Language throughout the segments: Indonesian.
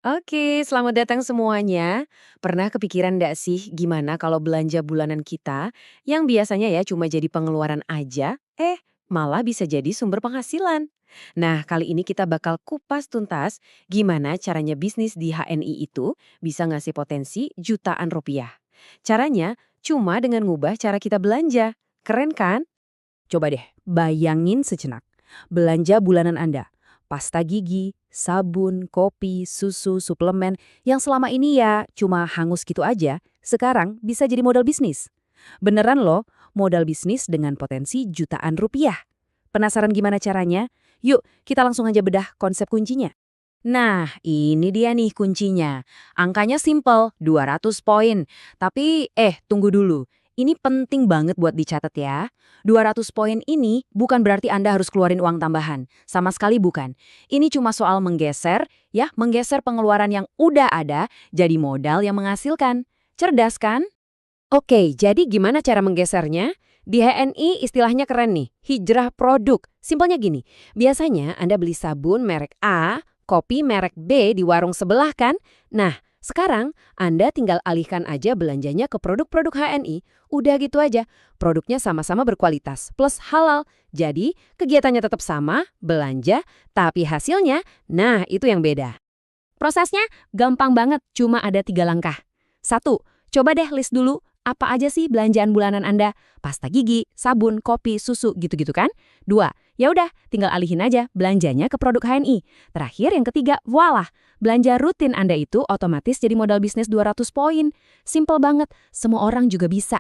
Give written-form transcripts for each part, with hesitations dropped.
Oke, selamat datang semuanya. Pernah kepikiran nggak sih gimana kalau belanja bulanan kita yang biasanya ya cuma jadi pengeluaran aja, malah bisa jadi sumber penghasilan. Nah, kali ini kita bakal kupas tuntas gimana caranya bisnis di HNI itu bisa ngasih potensi jutaan rupiah. Caranya cuma dengan ngubah cara kita belanja. Keren kan? Coba deh, bayangin sejenak. Belanja bulanan Anda. Pasta gigi, sabun, kopi, susu, suplemen, yang selama ini ya cuma hangus gitu aja, sekarang bisa jadi modal bisnis. Beneran loh, modal bisnis dengan potensi jutaan rupiah. Penasaran gimana caranya? Yuk, kita langsung aja bedah konsep kuncinya. Nah, ini dia nih kuncinya. Angkanya simple, 200 poin. Tapi, tunggu dulu. Ini penting banget buat dicatat ya. 200 poin ini bukan berarti Anda harus keluarin uang tambahan. Sama sekali bukan. Ini cuma soal menggeser, menggeser pengeluaran yang udah ada jadi modal yang menghasilkan. Cerdas kan? Oke, jadi gimana cara menggesernya? Di HNI istilahnya keren nih, hijrah produk. Simpelnya gini, biasanya Anda beli sabun merek A, kopi merek B di warung sebelah kan? Nah, sekarang Anda tinggal alihkan aja belanjanya ke produk-produk HNI. Udah gitu aja, produknya sama-sama berkualitas, plus halal. Jadi, kegiatannya tetap sama, belanja, tapi hasilnya, nah itu yang beda. Prosesnya gampang banget, cuma ada 3 langkah. Satu, coba deh list dulu apa aja sih belanjaan bulanan Anda? Pasta gigi, sabun, kopi, susu, gitu-gitu kan? Dua, ya udah, tinggal alihin aja belanjanya ke produk HNI. Terakhir yang ketiga, voila, belanja rutin Anda itu otomatis jadi modal bisnis 200 poin. Simple banget, semua orang juga bisa.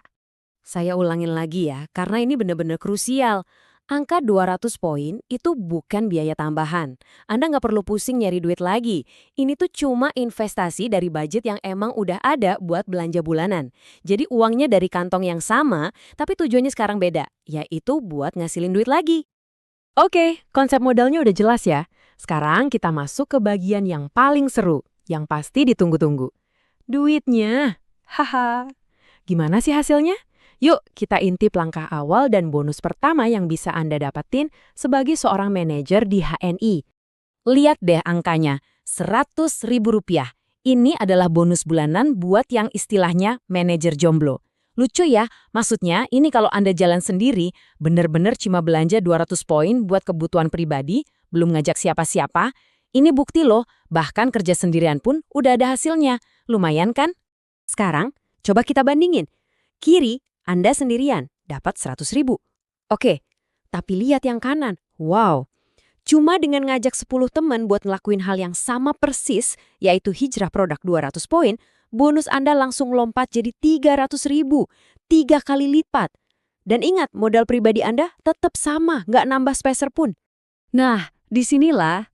Saya ulangin lagi ya, karena ini benar-benar krusial. Angka 200 poin itu bukan biaya tambahan. Anda nggak perlu pusing nyari duit lagi. Ini tuh cuma investasi dari budget yang emang udah ada buat belanja bulanan. Jadi uangnya dari kantong yang sama, tapi tujuannya sekarang beda, yaitu buat ngasilin duit lagi. Oke, konsep modalnya udah jelas ya. Sekarang kita masuk ke bagian yang paling seru, yang pasti ditunggu-tunggu. Duitnya. Haha. Gimana sih hasilnya? Yuk, kita intip langkah awal dan bonus pertama yang bisa Anda dapetin sebagai seorang manajer di HNI. Lihat deh angkanya, 100 ribu rupiah. Ini adalah bonus bulanan buat yang istilahnya manajer jomblo. Lucu ya, maksudnya ini kalau Anda jalan sendiri, bener-bener cuma belanja 200 poin buat kebutuhan pribadi, belum ngajak siapa-siapa. Ini bukti loh, bahkan kerja sendirian pun udah ada hasilnya. Lumayan kan? Sekarang, coba kita bandingin. Kiri, Anda sendirian, dapat 100 ribu. Oke, tapi lihat yang kanan. Wow, cuma dengan ngajak 10 teman buat ngelakuin hal yang sama persis, yaitu hijrah produk 200 poin, bonus Anda langsung lompat jadi 300 ribu. 3 kali lipat. Dan ingat, modal pribadi Anda tetap sama, nggak nambah speser pun. Nah, disinilah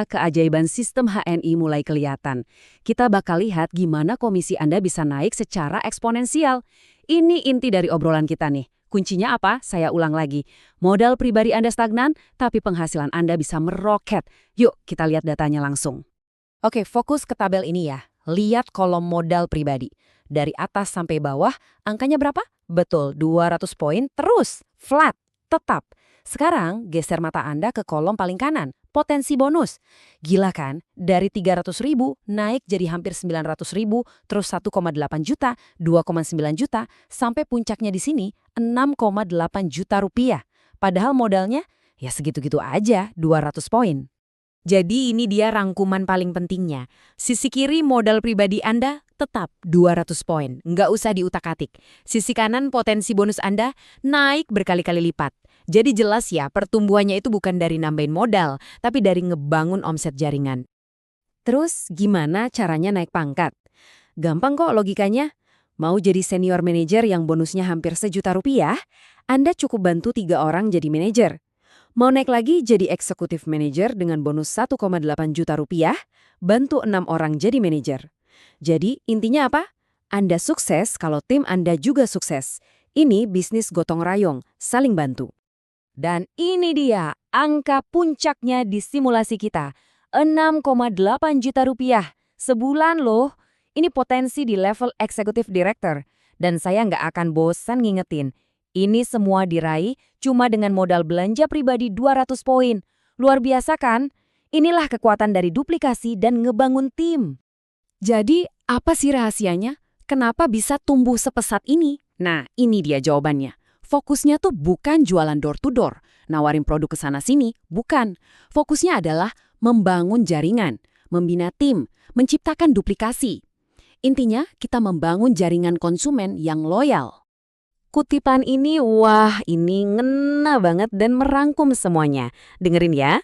keajaiban sistem HNI mulai kelihatan. Kita bakal lihat gimana komisi Anda bisa naik secara eksponensial. Ini inti dari obrolan kita nih. Kuncinya apa? Saya ulang lagi. Modal pribadi Anda stagnan, tapi penghasilan Anda bisa meroket. Yuk, kita lihat datanya langsung. Oke, fokus ke tabel ini ya. Lihat kolom modal pribadi. Dari atas sampai bawah, angkanya berapa? Betul, 200 poin terus. Flat. Tetap. Sekarang, geser mata Anda ke kolom paling kanan. Potensi bonus. Gila kan? Dari 300 ribu naik jadi hampir 900 ribu, terus 1,8 juta, 2,9 juta, sampai puncaknya di sini 6,8 juta rupiah. Padahal modalnya ya segitu-gitu aja, 200 poin. Jadi ini dia rangkuman paling pentingnya. Sisi kiri modal pribadi Anda tetap 200 poin, nggak usah diutak-atik. Sisi kanan potensi bonus Anda naik berkali-kali lipat. Jadi jelas ya pertumbuhannya itu bukan dari nambahin modal, tapi dari ngebangun omset jaringan. Terus gimana caranya naik pangkat? Gampang kok logikanya. Mau jadi senior manager yang bonusnya hampir sejuta rupiah, Anda cukup bantu 3 orang jadi manajer. Mau naik lagi jadi eksekutif manager dengan bonus 1,8 juta rupiah, bantu 6 orang jadi manajer. Jadi intinya apa? Anda sukses kalau tim Anda juga sukses. Ini bisnis gotong royong, saling bantu. Dan ini dia angka puncaknya di simulasi kita. 6,8 juta rupiah. Sebulan loh. Ini potensi di level executive director. Dan saya nggak akan bosan ngingetin. Ini semua diraih cuma dengan modal belanja pribadi 200 poin. Luar biasa kan? Inilah kekuatan dari duplikasi dan ngebangun tim. Jadi, apa sih rahasianya? Kenapa bisa tumbuh sepesat ini? Nah, ini dia jawabannya. Fokusnya tuh bukan jualan door to door, nawarin produk ke sana-sini, bukan. Fokusnya adalah membangun jaringan, membina tim, menciptakan duplikasi. Intinya, kita membangun jaringan konsumen yang loyal. Kutipan ini, wah, ini ngena banget dan merangkum semuanya. Dengerin ya.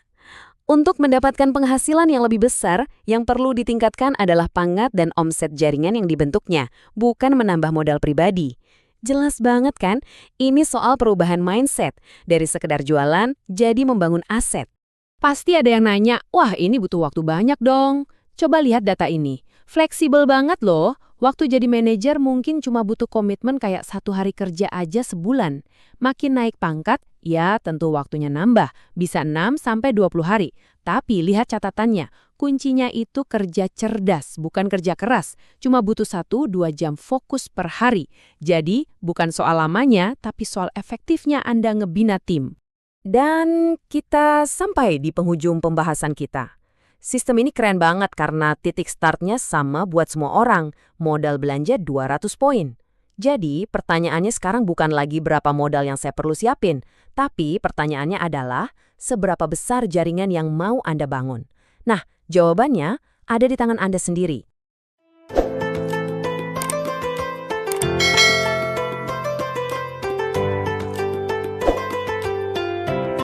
Untuk mendapatkan penghasilan yang lebih besar, yang perlu ditingkatkan adalah pangkat dan omset jaringan yang dibentuknya, bukan menambah modal pribadi. Jelas banget kan? Ini soal perubahan mindset, dari sekedar jualan jadi membangun aset. Pasti ada yang nanya, wah ini butuh waktu banyak dong. Coba lihat data ini. Fleksibel banget loh. Waktu jadi manajer mungkin cuma butuh komitmen kayak 1 hari kerja aja sebulan. Makin naik pangkat, ya tentu waktunya nambah. Bisa 6-20 hari. Tapi lihat catatannya, kuncinya itu kerja cerdas, bukan kerja keras. Cuma butuh 1-2 jam fokus per hari. Jadi, bukan soal lamanya, tapi soal efektifnya Anda ngebina tim. Dan kita sampai di penghujung pembahasan kita. Sistem ini keren banget karena titik startnya sama buat semua orang, modal belanja 200 poin. Jadi pertanyaannya sekarang bukan lagi berapa modal yang saya perlu siapin, tapi pertanyaannya adalah seberapa besar jaringan yang mau Anda bangun. Nah, jawabannya ada di tangan Anda sendiri.